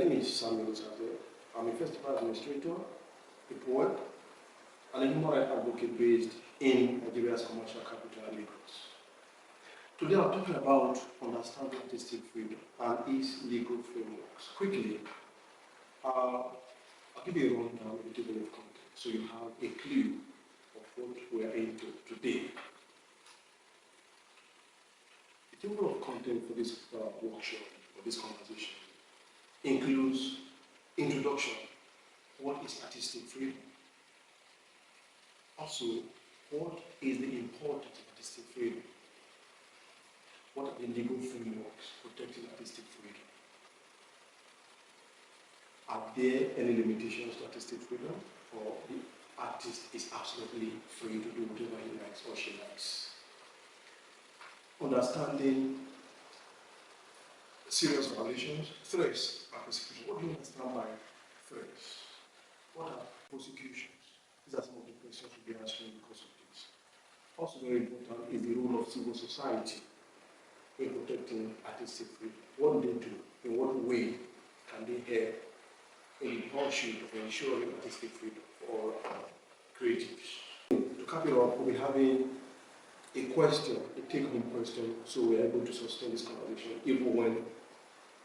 name is Samuel Osaze. I'm a festival administrator, a poet, and a human rights advocate based in Nigeria's commercial capital, Lagos. Today I'm talking about understanding artistic freedom and its legal frameworks. Quickly, I'll give you a rundown of the table of content so you have a clue of what we are into today. The table of content for this workshop, or this conversation, includes introduction. What is artistic freedom? Also, what is the importance of artistic freedom? What are the legal frameworks protecting artistic freedom? Are there any limitations to artistic freedom, or the artist is absolutely free to do whatever he likes or she likes? Understanding serious violations, threats, and persecution. What do you understand by threats? What are prosecutions? These are some of the questions we'll be answering because of this. Also very important is the role of civil society in protecting artistic freedom. What do they do? In what way can they help in the pursuit of ensuring artistic freedom for creatives? To cap it off, we'll be having a question, a take-home question, so we're able to sustain this conversation even when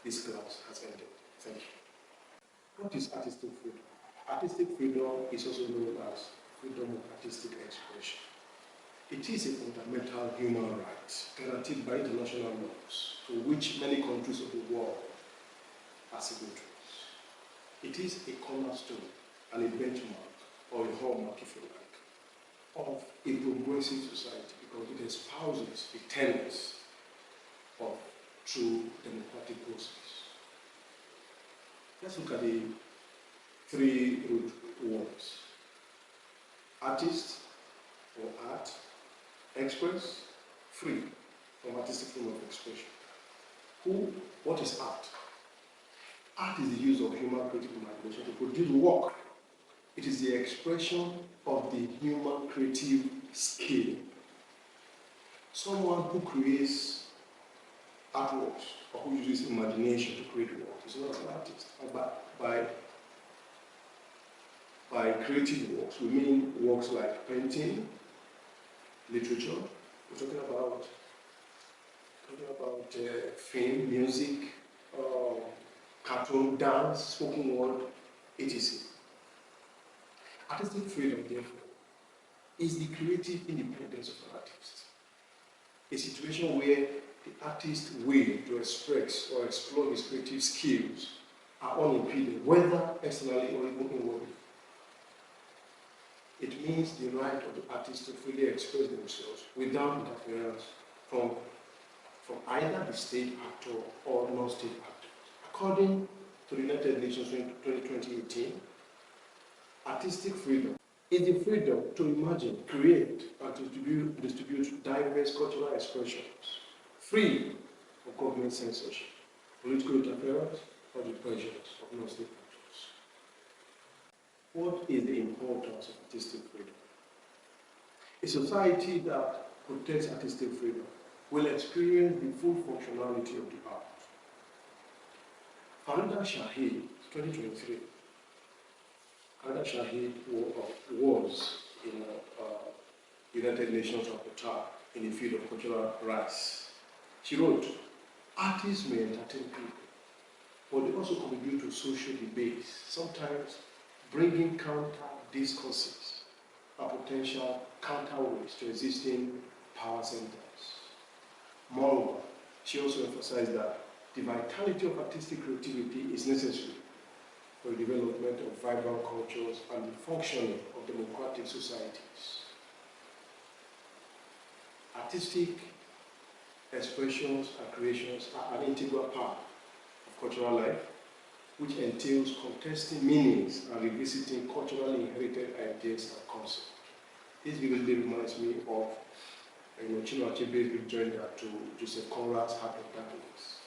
this class has ended. Thank you. What is artistic freedom? Artistic freedom is also known as freedom of artistic expression. It is a fundamental human right guaranteed by international laws to which many countries of the world are signatories. It is a cornerstone and a benchmark, or a hallmark, if you like, of a progressive society because it espouses the tenets of true democratic process. Let's look at the three root words: artist or art, express, free from artistic freedom of expression. What is art? Art is the use of human creative imagination to produce work. It is the expression of the human creative skill. Someone who creates artworks or who uses imagination to create work is not an artist. By creative works, we mean works like painting, literature. We're talking about film, music, cartoon, dance, spoken word, etc. Artistic freedom, therefore, is the creative independence of an artist. A situation where the artist's will to express or explore his creative skills are unimpeded, whether externally or even inwardly. It means the right of the artist to freely express themselves without interference from either the state actor or non-state actor. According to the United Nations 2018, artistic freedom is the freedom to imagine, create, and to distribute diverse cultural expressions, free of government censorship, political interference, or the pressures of non-state actors. What is the importance of artistic freedom? A society that protects artistic freedom will experience the full functionality of the art. Farida Shahid, 2023, Farida Shahid was in United Nations rapporteur in the field of cultural rights. She wrote, artists may entertain people, but they also contribute to social debates, sometimes bringing counter discourses and potential counterweights to existing power centers. Moreover, she also emphasized that the vitality of artistic creativity is necessary for the development of vibrant cultures and the functioning of democratic societies. Artistic expressions and creations are an integral part of cultural life, which entails contesting meanings and revisiting culturally inherited ideas and concepts. This vividly reminds me of Chinua Achebe's rejoinder to Joseph Conrad's Heart of Darkness.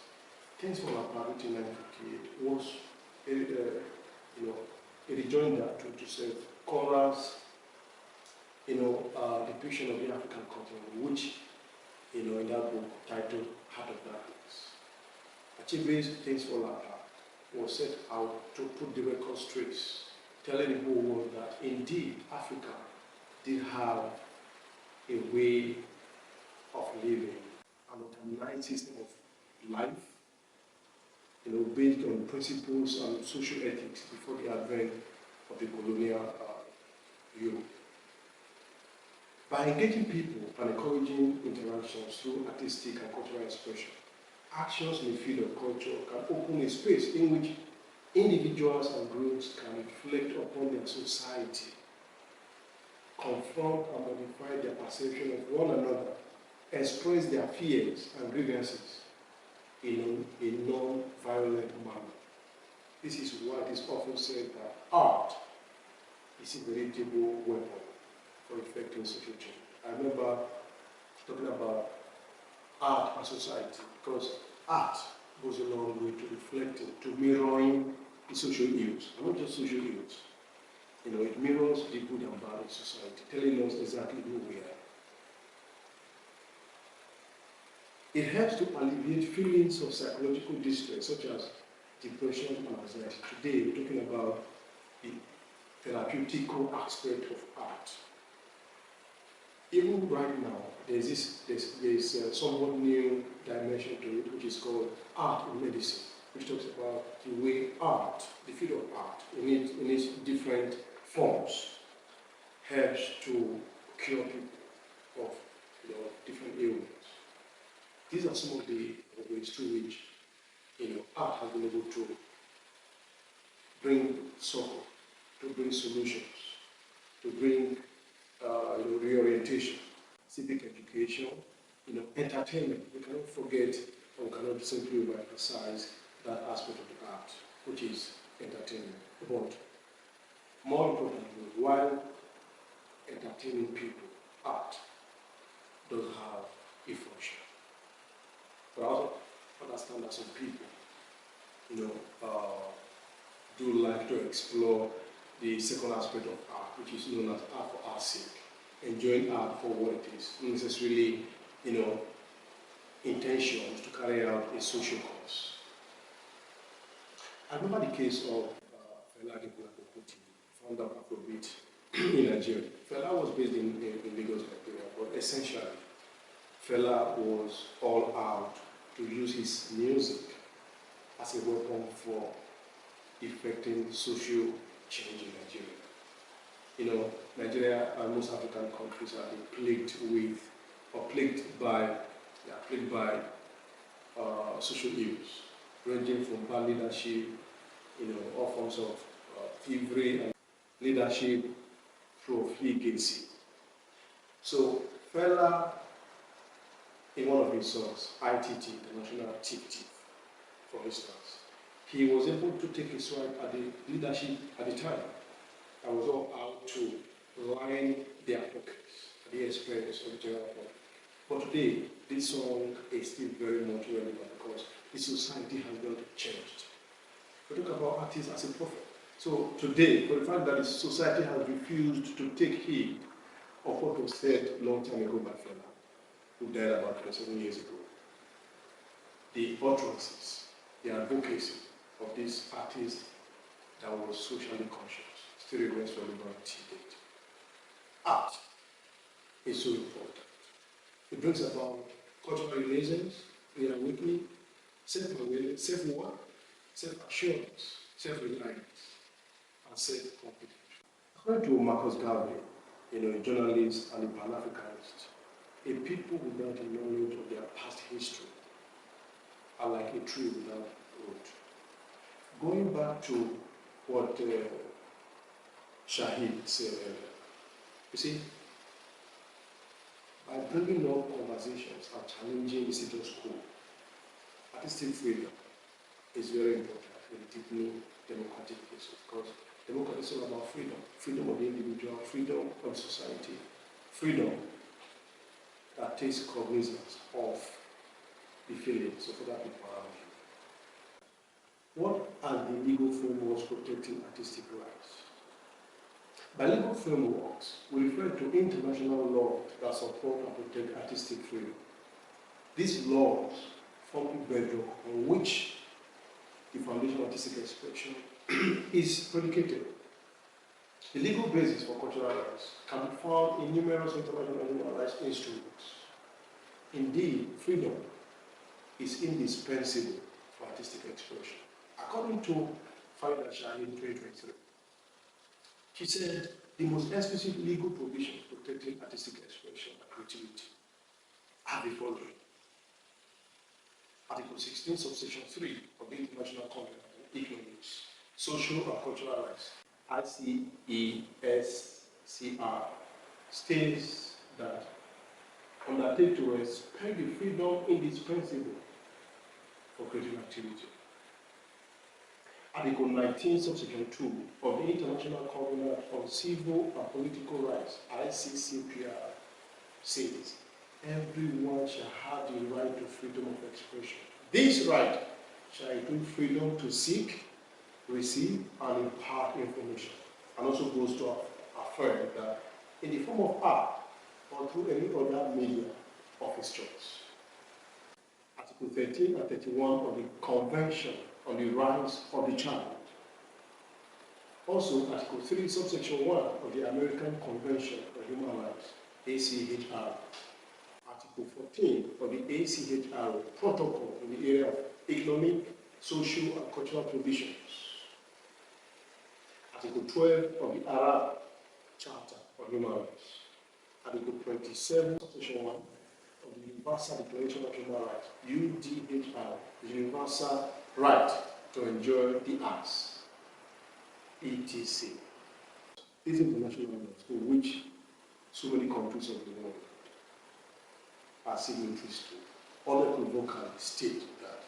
Things Fall Apart, 1958, was a rejoinder to Joseph Conrad's depiction of the African continent, which in that book titled Heart of Darkness. Achebe's Things Fall Apart was set out to put the record straight, telling the whole world that indeed Africa did have a way of living, an organized system of life, based on principles and social ethics before the advent of the colonial Europe. By engaging people and encouraging interactions through artistic and cultural expression, actions in the field of culture can open a space in which individuals and groups can reflect upon their society, confront and modify their perception of one another, express their fears and grievances in a non-violent manner. This is why it is often said that art is a veritable weapon for effecting social change. I remember talking about art and society, because art goes a long way to reflecting, to mirroring the social ills, and not just social ills. It mirrors the good and bad in society, telling us exactly who we are. It helps to alleviate feelings of psychological distress, such as depression and anxiety. Today, we're talking about the therapeutical aspect of art. Even right now, there's somewhat new dimension to it, which is called art in medicine, which talks about the way art, the field of art, in its different forms, helps to cure people of different ailments. These are some of the ways through which art has been able to bring support, to bring solutions, to bring reorientation, civic education, entertainment. We cannot forget, or we cannot simply overemphasize that aspect of the art, which is entertainment. But more importantly, while entertaining people, art does have a function. But I also understand that some people, do like to explore the second aspect of art, which is known as art for art's sake. Enjoying art for what it is, not necessarily, intentions to carry out a social cause. I remember the case of Fela Adekunle, founder of Afrobeat in Nigeria. Fela was based in Lagos, Nigeria, but essentially, Fela was all out to use his music as a weapon for effecting social change in Nigeria. Nigeria and most African countries are plagued by social ills, ranging from bad leadership, all forms of thievery and leadership profligacy. So Fela, in one of his songs, ITT, International Thief, for instance, he was able to take a swipe at the leadership at the time. I was all out to line their pockets at the expense of the general public. But today, this song is still very much relevant because the society has not changed. We talk about artists as a prophet. So today, for the fact that the society has refused to take heed of what was said a long time ago by Fela, who died about 27 years ago, the utterances, the advocacy of this artist that was socially conscious still remains relevant today. Art is so important. It brings about cultural renaissance, reawakening, self-awareness, self-worth, self-assurance, self-reliance, and self-confidence. According to Marcus Garvey, a journalist and a Pan-Africanist, a people without a knowledge of their past history are like a tree without root. Going back to what Shahid said earlier, you see, by bringing up conversations and challenging the status quo, artistic freedom is very important in deepening democratic process, because democracy is all about freedom. Freedom of the individual, freedom of society, freedom that takes cognizance of the feelings of other people around you. What are the legal frameworks protecting artistic rights? By legal frameworks, we refer to international laws that support and protect artistic freedom. These laws form the bedrock on which the foundation of artistic expression, is predicated. The legal basis for cultural rights can be found in numerous international human rights instruments. Indeed, freedom is indispensable for artistic expression. According to Farida Shahid in 2023, she said the most explicit legal provisions protecting artistic expression and creativity are the following. Article 16, subsection 3 of the International Covenant on Economics, Social and Cultural Rights, ICESCR, states that undertake to respect the freedom indispensable for creative activity. Article 19, subsection 2 of the International Covenant on Civil and Political Rights, ICCPR, says, everyone shall have the right to freedom of expression. This right shall include freedom to seek, receive, and impart information. And also goes to affirm that in the form of art or through any other media of his choice. Article 13 and 31 of the Convention on the Rights of the Child. Also, Article 3, subsection 1 of the American Convention on Human Rights, ACHR. Article 14 of the ACHR Protocol in the area of economic, social, and cultural provisions. Article 12 of the Arab Charter on Human Rights. Article 27, subsection 1 of the Universal Declaration of Human Rights, UDHR, the universal right to enjoy the arts, etc. These international laws to which so many countries of the world are signatories to unequivocally state that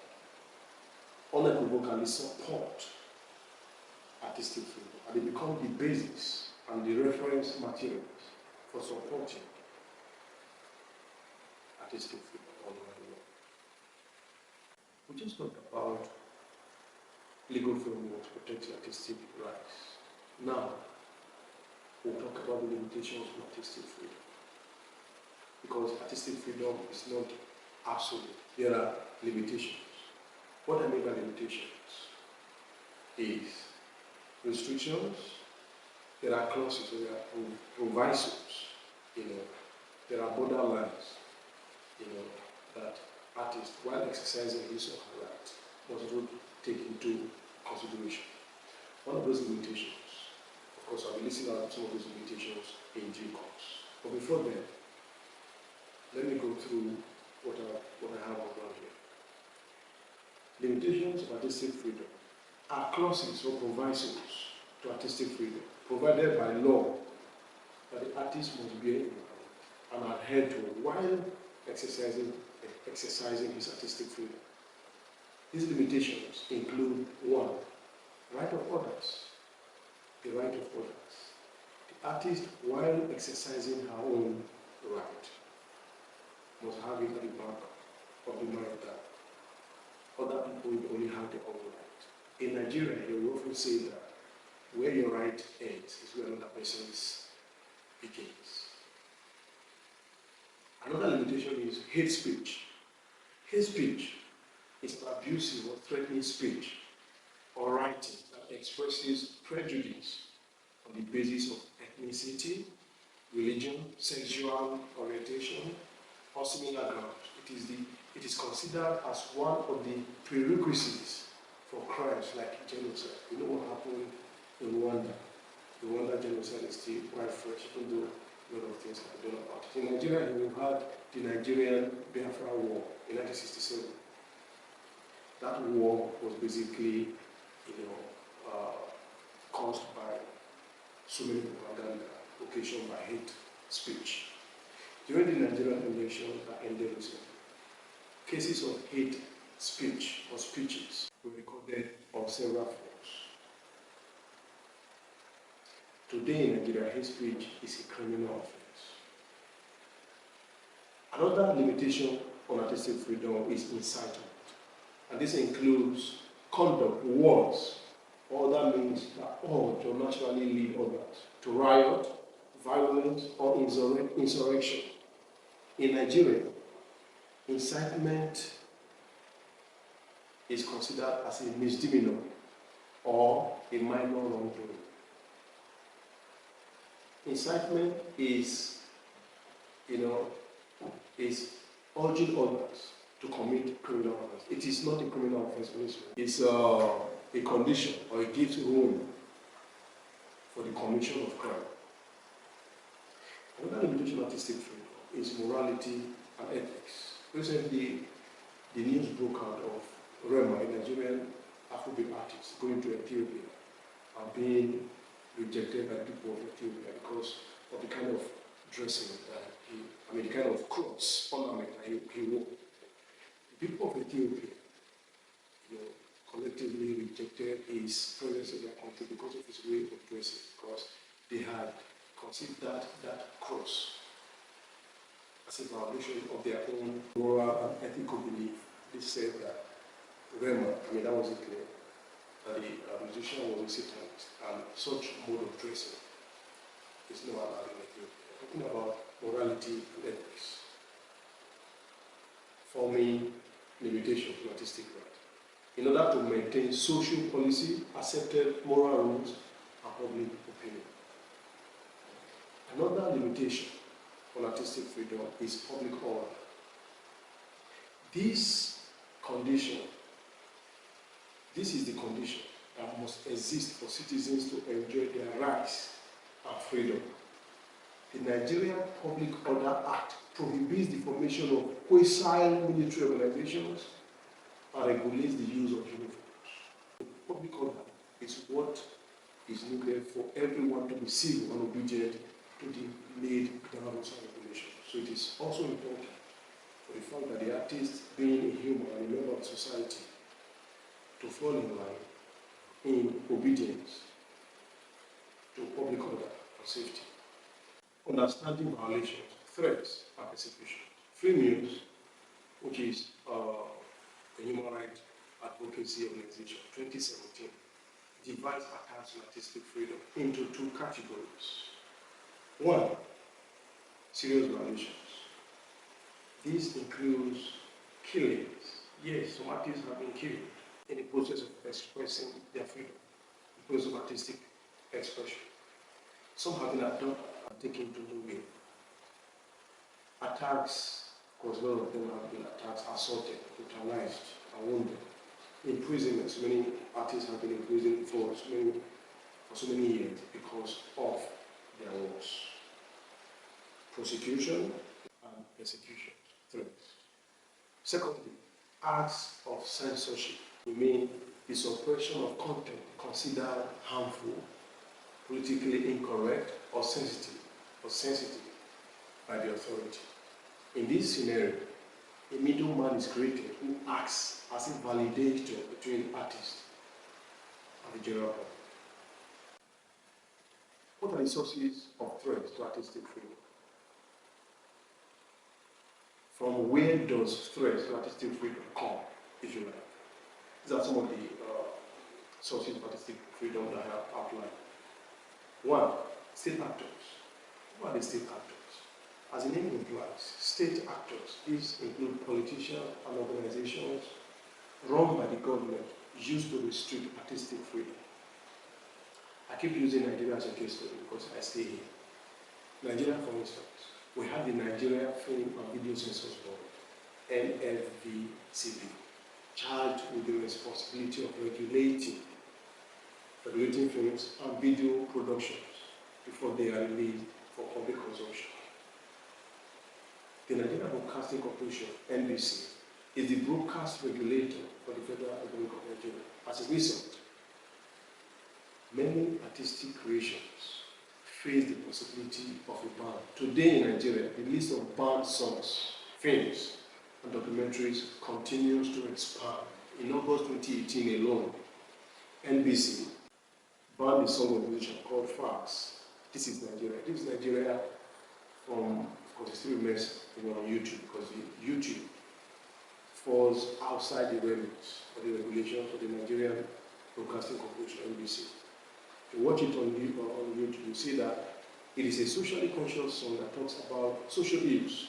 unequivocally support artistic freedom, and they become the basis and the reference materials for supporting artistic freedom all over the world. We just talked about legal frameworks protecting artistic rights. Now, we'll talk about the limitations of artistic freedom. Because artistic freedom is not absolute. There are limitations. What I mean by limitations is restrictions, there are clauses, there are provisos, there are borderlines, that artists, while exercising his or her right, must not take into consideration. One of those limitations, of course, I'll be listing out some of those limitations in due course. But before then, let me go through what I have on ground here. Limitations of artistic freedom are clauses or provisos to artistic freedom provided by law that the artist must bear in mind and adhere to while exercising his artistic freedom. These limitations include 1. Right of others. The right of others. The artist, while exercising her own right, must have it at the back of the mind that other people only have their own right. In Nigeria, you will often say that where your right ends is where another person's begins. Another limitation is hate speech. Hate speech is an abusive or threatening speech or writing that expresses prejudice on the basis of ethnicity, religion, sexual orientation, or similar grounds. It is considered as one of the prerequisites for crimes like genocide. You know what happened in Rwanda? The Rwanda genocide is still quite fresh, even though a lot of things have been done about it. In Nigeria, we had the Nigerian Biafra War in 1967. That war was basically, caused by so many propaganda, occasioned by hate speech. During the Nigerian elections that ended recently, cases of hate speech or speeches were recorded on several fronts. Today in Nigeria, hate speech is a criminal offense. Another limitation on artistic freedom is incitement. And this includes conduct, words, or other means that urge or naturally lead others to riot, violence, or insurrection. In Nigeria, incitement is considered as a misdemeanor or a minor wrongdoing. Incitement is, is urging others to commit criminal offense. It is not a criminal offense. It's a condition, or it gives room for the commission of crime. Another limitation of artistic freedom is morality and ethics. Recently, the news broke out of Rema, a Nigerian Afrobeat artist, going to Ethiopia and being rejected by people of Ethiopia because of the kind of dressing that the kind of clothes, ornament that he wore. The people of Ethiopia, collectively rejected his presence in their country because of his way of dressing, because they had considered that cross as a violation of their own moral and ethical belief. They said that Rema, that wasn't clear, that the musician was a Satanist, and such mode of dressing is not allowed in Ethiopia. Talking about morality and ethics, forming limitations to artistic right. In order to maintain social policy, accepted moral rules, and public opinion. Another limitation on artistic freedom is public order. This is the condition that must exist for citizens to enjoy their rights and freedom. The Nigerian Public Order Act prohibits the formation of quasi-military organizations and regulates the use of uniforms. Public order is what is needed for everyone to be civil and obedient to the laid down rules and regulations. So it is also important for the fact that the artist, being a human and a member of society, to fall in line in obedience to public order and safety. Understanding violations, threats, and persecution. Free News, which is a human rights advocacy organization, 2017, divides attacks on artistic freedom into two categories. One, serious violations. This includes killings. Yes, some artists have been killed in the process of expressing their freedom, the process of artistic expression. Some have been adopted and taken to no way. Attacks, of course, a lot of them have been attacked, assaulted, brutalized, and wounded. Imprisonment, so many artists have been imprisoned for so many years because of their works. Prosecution and persecution, threats. Secondly, acts of censorship mean the suppression of content considered harmful, politically incorrect, or sensitive by the authority. In this scenario, a middleman is created who acts as a validator between artists and the general public. What are the sources of threats to artistic freedom? From where does threats to artistic freedom come, if you like? These are some of the sources of artistic freedom that I have outlined. One, state actors. Who are the state actors? As the name implies, state actors, these include politicians and organizations run by the government used to restrict artistic freedom. I keep using Nigeria as a case study because I stay here. Nigeria, for instance, we have the Nigeria Film and Video Censors Board, NFVCB, charged with the responsibility of regulating films and video productions before they are released for public consumption. The Nigerian Broadcasting Corporation, NBC, is the broadcast regulator for the Federal Republic of Nigeria. As a result, many artistic creations face the possibility of a ban. Today in Nigeria, the list of banned songs, films, and documentaries continues to expand. In August 2018 alone, NBC banned a song of musician called Fax. This is Nigeria. This is Nigeria from, of course, it still remains on YouTube because the YouTube falls outside the remit of the regulations of the Nigerian Broadcasting Corporation, NBC. If you watch it on YouTube, you see that it is a socially conscious song that talks about social ills.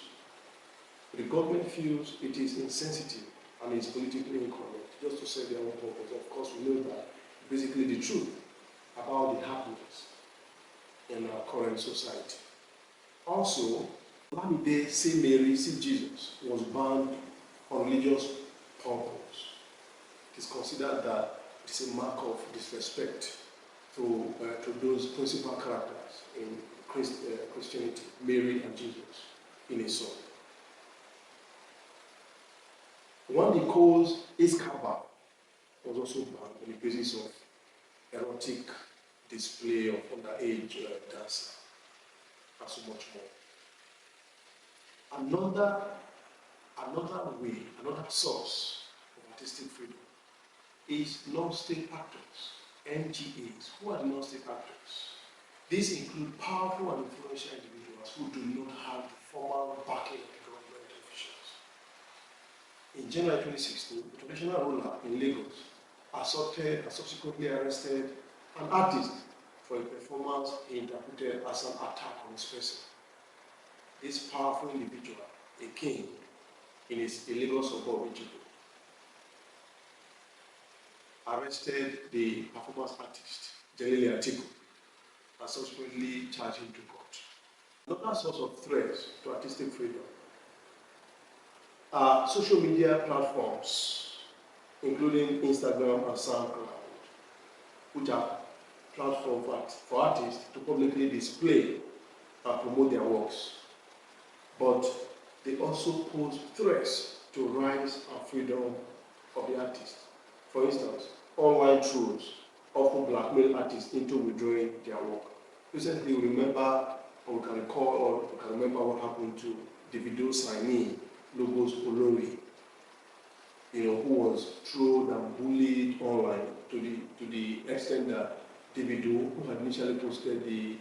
The government feels it is insensitive and is politically incorrect. just to serve their own purpose. Of course, we know that basically the truth about the happenings in our current society. Also, Lamide, see Mary, see Jesus was banned on religious purpose. It is considered that it is a mark of disrespect to those principal characters in Christianity, Mary and Jesus, in a song. One they calls Iskaba was also banned on the basis of erotic display of underage dancer and so much more. Another way, another source of artistic freedom is non-state actors, NGAs. Who are the non-state actors? These include powerful and influential individuals who do not have the formal backing of the government officials. In January 2016, the traditional ruler in Lagos assaulted and subsequently arrested an artist for a performance he interpreted as an attack on his person. This powerful individual, a king in his Lagos suburb, arrested the performance artist, Jalili Atiku, and subsequently charged him to court. Another source of threats to artistic freedom are social media platforms, including Instagram and SoundCloud, which are platforms for artists to publicly display and promote their works. But they also pose threats to rights and freedom of the artist. For instance, online trolls often blackmail artists into withdrawing their work. Recently, we remember, or we can recall, or we can remember what happened to Davido signee, Logos Olori, who was trolled and bullied online to the extent that Davido, who had initially posted the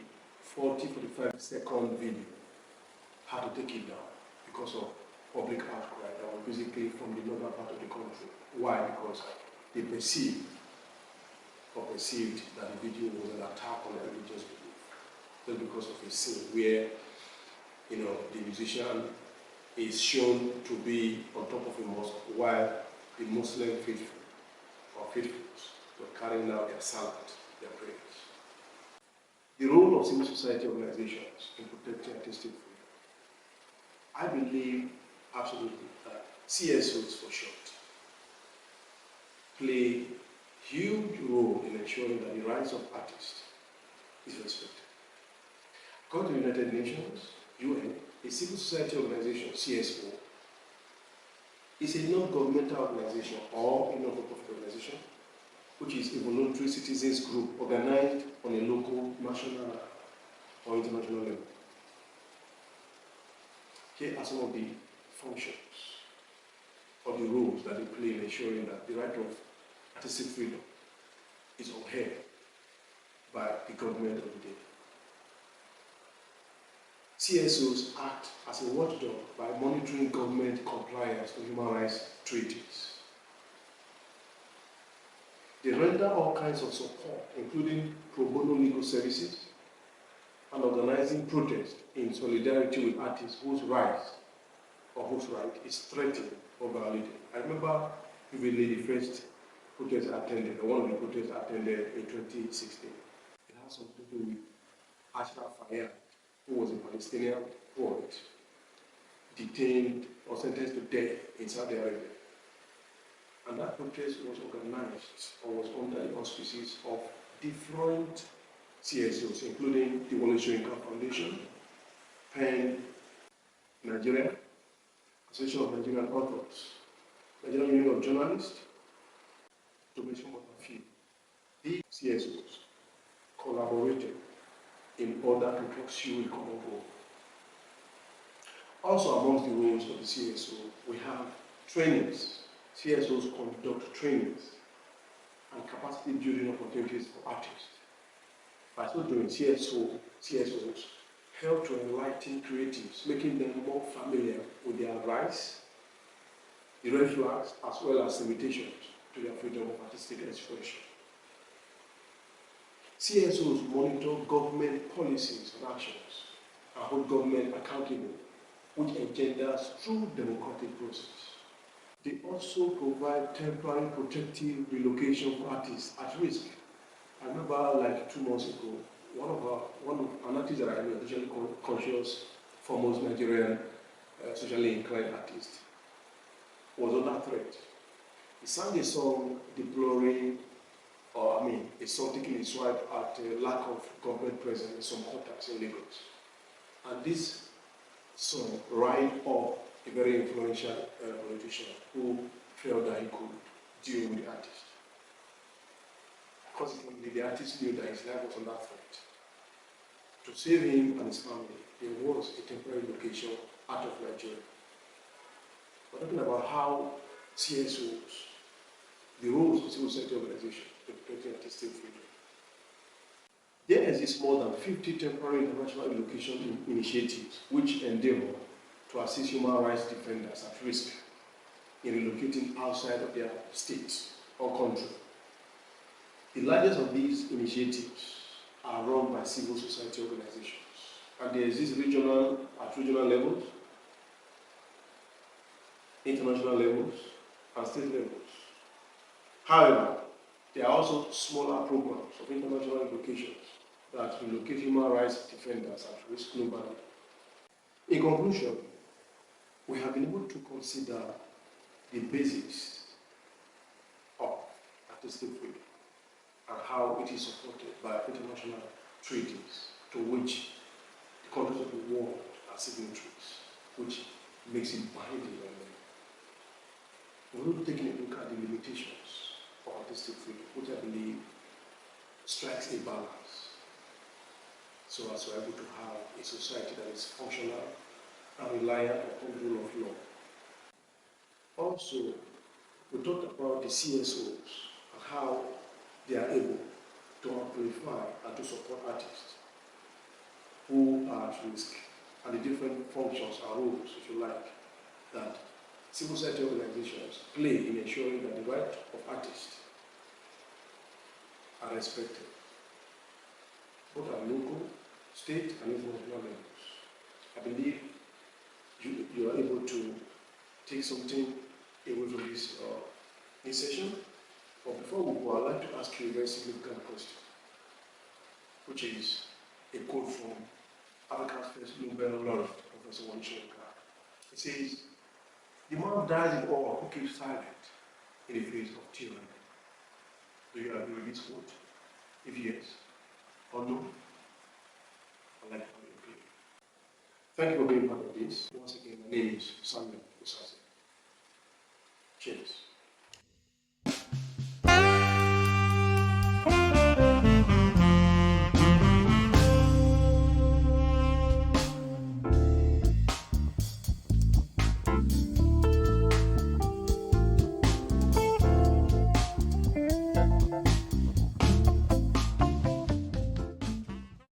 45-second video, had to take it down because of public outcry that was basically from the northern part of the country. Why? Because they perceived that the video was an attack on their religious belief, just because of a scene where the musician is shown to be on top of a mosque while the Muslim faithful or faithfuls were carrying out their salat, their prayers. The role of civil society organizations in protecting artistic freedom. I believe absolutely that CSOs, for short, play a huge role in ensuring that the rights of artists is respected. According to the United Nations, UN, a civil society organization, CSO, is a non-governmental organization or a non-profit organization, which is a voluntary citizens group organized on a local, national, or international level. Here are some of the functions or the roles that they play in ensuring that the right of artistic freedom is upheld by the government of the day. CSOs act as a watchdog by monitoring government compliance with human rights treaties. They render all kinds of support, including pro bono legal services and organizing protests in solidarity with artists whose rights or whose right is threatened or violated. I remember vividly the first protest I attended, or one of the protests I attended in 2016. It has something to do with Ashraf Fayyad, who was a Palestinian poet detained or sentenced to death in Saudi Arabia. And that protest was organized or was under the auspices of different CSOs, including the Wole Soyinka Foundation, PEN Nigeria, Association of Nigerian Authors, Nigerian Union of Journalists, to mention but a few. These CSOs collaborated in order to pursue a common goal. Also amongst the roles of the CSO, we have trainings. CSOs conduct trainings and capacity building opportunities for artists. By so doing, CSOs help to enlighten creatives, making them more familiar with their rights, the red flags, as well as limitations to their freedom of artistic expression. CSOs monitor government policies and actions and hold government accountable, which engenders true democratic process. They also provide temporary protective relocation for artists at risk. I remember like 2 months ago, an artist that I know, a socially conscious, foremost Nigerian socially inclined artist, was under threat. He sang a song deploring, a song taking a swipe at the lack of government presence in some quarters in Lagos. And this song riled up a very influential politician who felt that he could deal with the artist. Consequently, the artist knew that his life was under threat. To save him and his family, there was a temporary location out of Nigeria. We're talking about how CSOs, the roles of civil society organizations, to protecting artistic freedom. There exist more than 50 temporary international relocation initiatives which endeavor to assist human rights defenders at risk in relocating outside of their states or country. The largest of these initiatives are run by civil society organizations, and they exist at regional levels, international levels, and state levels. However, there are also smaller programs of international relocations that relocate human rights defenders at risk globally. In conclusion, we have been able to consider the basics of artistic freedom and how it is supported by international treaties to which the countries of the world are signatories, which makes it binding on them. We're also taking a look at the limitations of artistic freedom, which I believe strikes a balance so as we're able to have a society that is functional and reliant upon the rule of law. Also, we talked about the CSOs and how they are able to amplify and to support artists who are at risk, and the different functions and roles, if you like, that civil society organizations play in ensuring that the rights of artists are respected, both at local, state, and international levels. I believe you are able to take something away from this session. But before we go, I'd like to ask you a very significant question, which is a quote from Africa's first Nobel laureate, Professor Wanishenka. It says, "The man dies in awe who keeps silent in the face of tyranny." Do you agree with this quote? If yes or no, I'd like to have your opinion. Thank you for being part of this. Once again, my name is Samuel Osaze. Cheers.